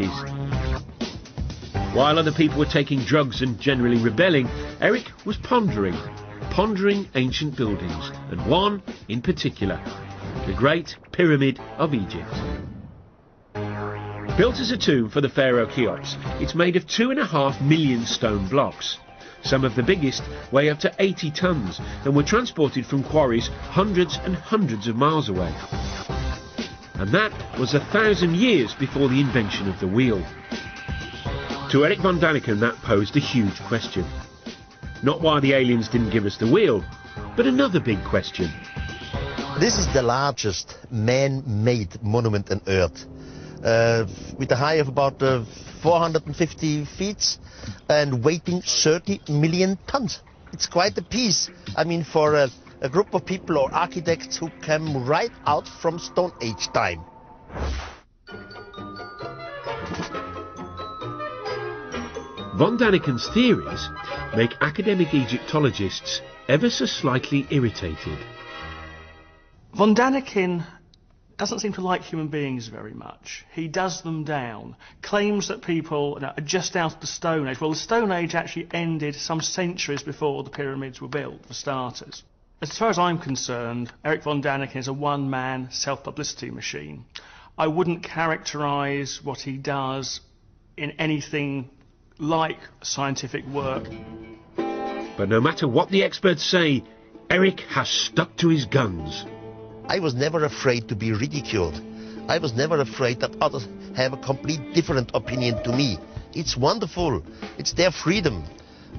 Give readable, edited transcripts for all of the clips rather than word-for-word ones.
1950s. While other people were taking drugs and generally rebelling, Eric was pondering ancient buildings, and one in particular, the Great Pyramid of Egypt. Built as a tomb for the pharaoh Cheops, it's made of 2.5 million stone blocks. Some of the biggest weigh up to 80 tons and were transported from quarries hundreds and hundreds of miles away. And that was 1,000 years before the invention of the wheel. To Eric von Daniken, that posed a huge question. Not why the aliens didn't give us the wheel, but another big question. This is the largest man-made monument on Earth, with a height of about 450 feet and weighing 30 million tons. It's quite a piece. I mean, for a group of people or architects who came right out from Stone Age time. Von Daniken's theories make academic Egyptologists ever so slightly irritated. Von Daniken doesn't seem to like human beings very much. He does them down, claims that people are just out of the Stone Age. Well, the Stone Age actually ended some centuries before the pyramids were built, for starters. As far as I'm concerned, Eric von Daniken is a one-man self-publicity machine. I wouldn't characterise what he does in anything like scientific work. But no matter what the experts say, Eric has stuck to his guns. I was never afraid to be ridiculed. I was never afraid that others have a complete different opinion to me. It's wonderful. It's their freedom.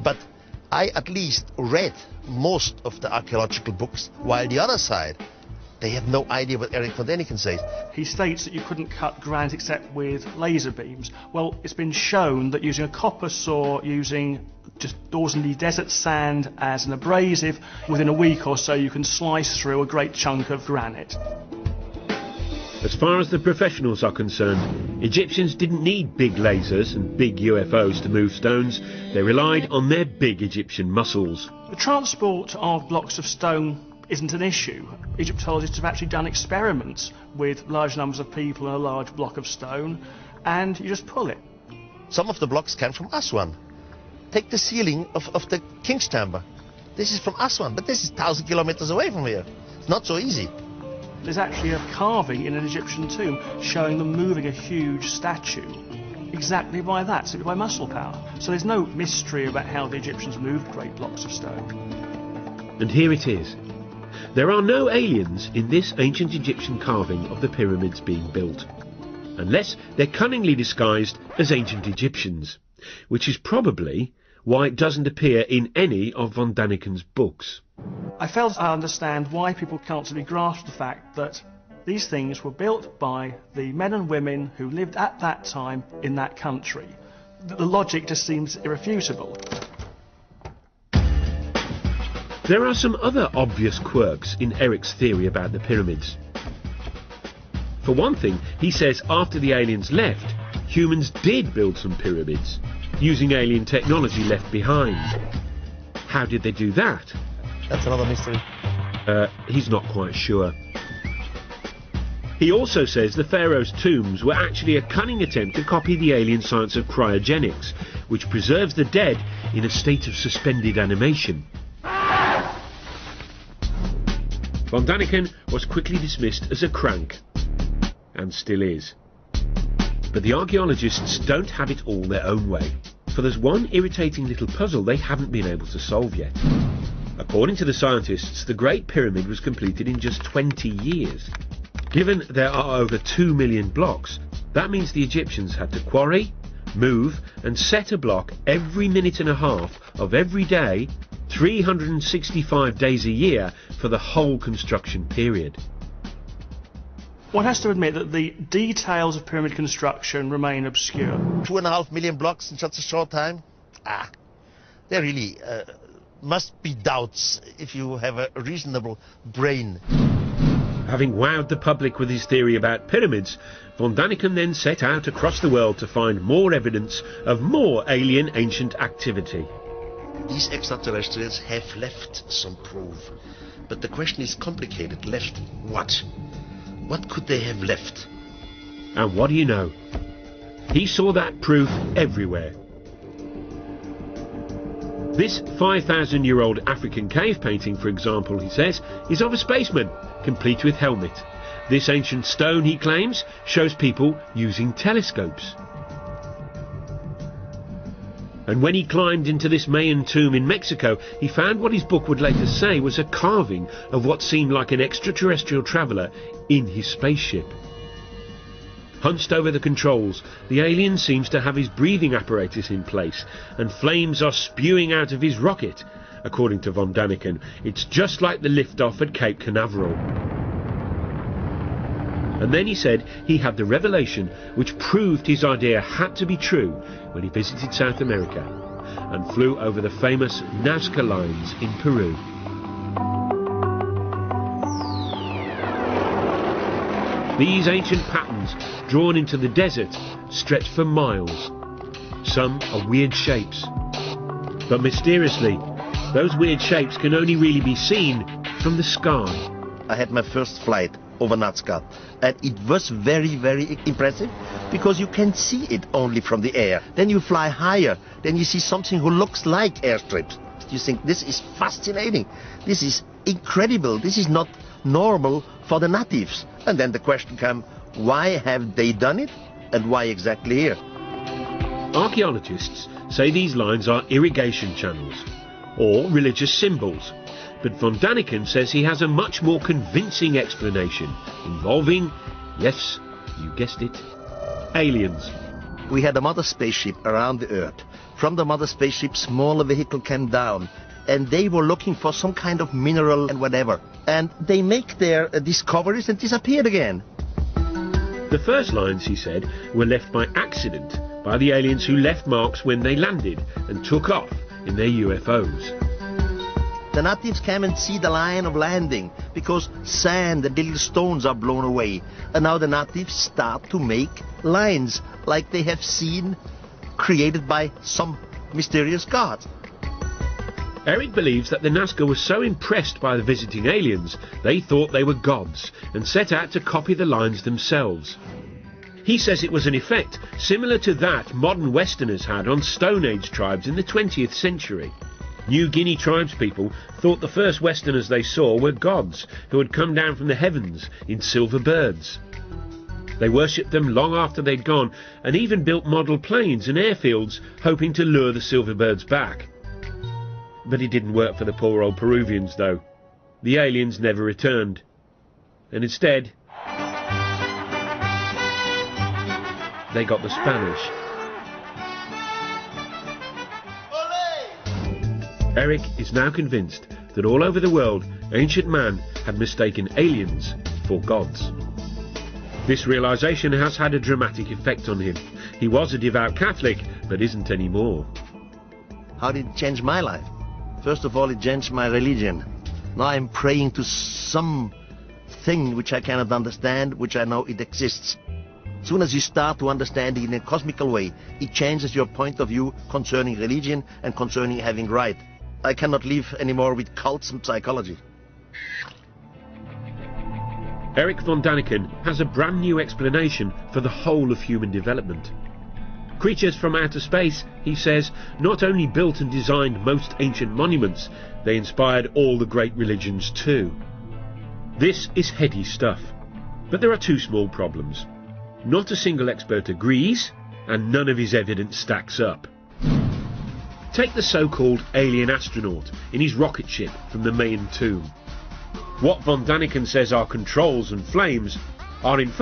But I at least read most of the archaeological books, while the other side, they have no idea what Eric von Daniken says. He states that you couldn't cut granite except with laser beams. Well, it's been shown that using a copper saw, using just ordinary desert sand as an abrasive, within a week or so you can slice through a great chunk of granite. As far as the professionals are concerned, Egyptians didn't need big lasers and big UFOs to move stones. They relied on their big Egyptian muscles. The transport of blocks of stone isn't an issue. Egyptologists have actually done experiments with large numbers of people in a large block of stone, and you just pull it. Some of the blocks came from Aswan. Take the ceiling of the King's Chamber. This is from Aswan, but this is 1,000 kilometers away from here. It's not so easy. There's actually a carving in an Egyptian tomb showing them moving a huge statue exactly by that, simply by muscle power. So there's no mystery about how the Egyptians moved great blocks of stone. And here it is. There are no aliens in this ancient Egyptian carving of the pyramids being built, unless they're cunningly disguised as ancient Egyptians, which is probably why it doesn't appear in any of von Daniken's books. I fail to understand why people can't simply grasp the fact that these things were built by the men and women who lived at that time in that country. The logic just seems irrefutable. There are some other obvious quirks in Eric's theory about the pyramids. For one thing, he says after the aliens left, humans did build some pyramids, using alien technology left behind. How did they do that? That's another mystery. He's not quite sure. He also says the pharaoh's tombs were actually a cunning attempt to copy the alien science of cryogenics, which preserves the dead in a state of suspended animation. Von Daniken was quickly dismissed as a crank, and still is. But the archaeologists don't have it all their own way, for there's one irritating little puzzle they haven't been able to solve yet. According to the scientists, the Great Pyramid was completed in just 20 years. Given there are over 2 million blocks, that means the Egyptians had to quarry, move and set a block every minute and a half of every day, 365 days a year for the whole construction period. One has to admit that the details of pyramid construction remain obscure. 2.5 million blocks in such a short time? There really must be doubts if you have a reasonable brain. Having wowed the public with his theory about pyramids, von Daniken then set out across the world to find more evidence of more alien ancient activity. These extraterrestrials have left some proof, but the question is complicated. Left what? What could they have left? And what do you know? He saw that proof everywhere. This 5,000-year-old African cave painting, for example, he says, is of a spaceman, complete with helmet. This ancient stone, he claims, shows people using telescopes. And when he climbed into this Mayan tomb in Mexico, he found what his book would later say was a carving of what seemed like an extraterrestrial traveller in his spaceship. Hunched over the controls, the alien seems to have his breathing apparatus in place, and flames are spewing out of his rocket. According to von Daniken, it's just like the liftoff at Cape Canaveral. And then he said he had the revelation which proved his idea had to be true when he visited South America and flew over the famous Nazca lines in Peru. These ancient patterns, drawn into the desert, stretch for miles. Some are weird shapes. But mysteriously, those weird shapes can only really be seen from the sky. I had my first flight over Nazca, and it was very, very impressive because you can see it only from the air. Then you fly higher, then you see something who looks like airstrips. You think, this is fascinating, this is incredible, this is not normal for the natives. And then the question comes, why have they done it, and why exactly here? Archaeologists say these lines are irrigation channels, or religious symbols. But von Daniken says he has a much more convincing explanation, involving, yes, you guessed it, aliens. We had a mother spaceship around the Earth. From the mother spaceship, smaller vehicle came down, and they were looking for some kind of mineral and whatever. And they make their discoveries and disappeared again. The first lines, he said, were left by accident by the aliens who left marks when they landed and took off in their UFOs. The natives came and see the line of landing because sand and little stones are blown away. And now the natives start to make lines like they have seen created by some mysterious god. Eric believes that the Nazca were so impressed by the visiting aliens, they thought they were gods and set out to copy the lines themselves. He says it was an effect similar to that modern Westerners had on Stone Age tribes in the 20th century. New Guinea tribespeople thought the first Westerners they saw were gods who had come down from the heavens in silver birds. They worshipped them long after they'd gone, and even built model planes and airfields hoping to lure the silver birds back. But it didn't work for the poor old Peruvians, though. The aliens never returned. And instead, they got the Spanish. Eric is now convinced that all over the world, ancient man had mistaken aliens for gods. This realization has had a dramatic effect on him. He was a devout Catholic, but isn't anymore. How did it change my life? First of all, it changed my religion. Now I'm praying to some thing which I cannot understand, which I know it exists. As soon as you start to understand it in a cosmical way, it changes your point of view concerning religion and concerning having right. I cannot live anymore with cults and psychology. Eric von Daniken has a brand new explanation for the whole of human development. Creatures from outer space, he says, not only built and designed most ancient monuments, they inspired all the great religions too. This is heady stuff, but there are two small problems. Not a single expert agrees, and none of his evidence stacks up. Take the so-called alien astronaut in his rocket ship from the Mayan tomb. What von Daniken says are controls and flames are in fact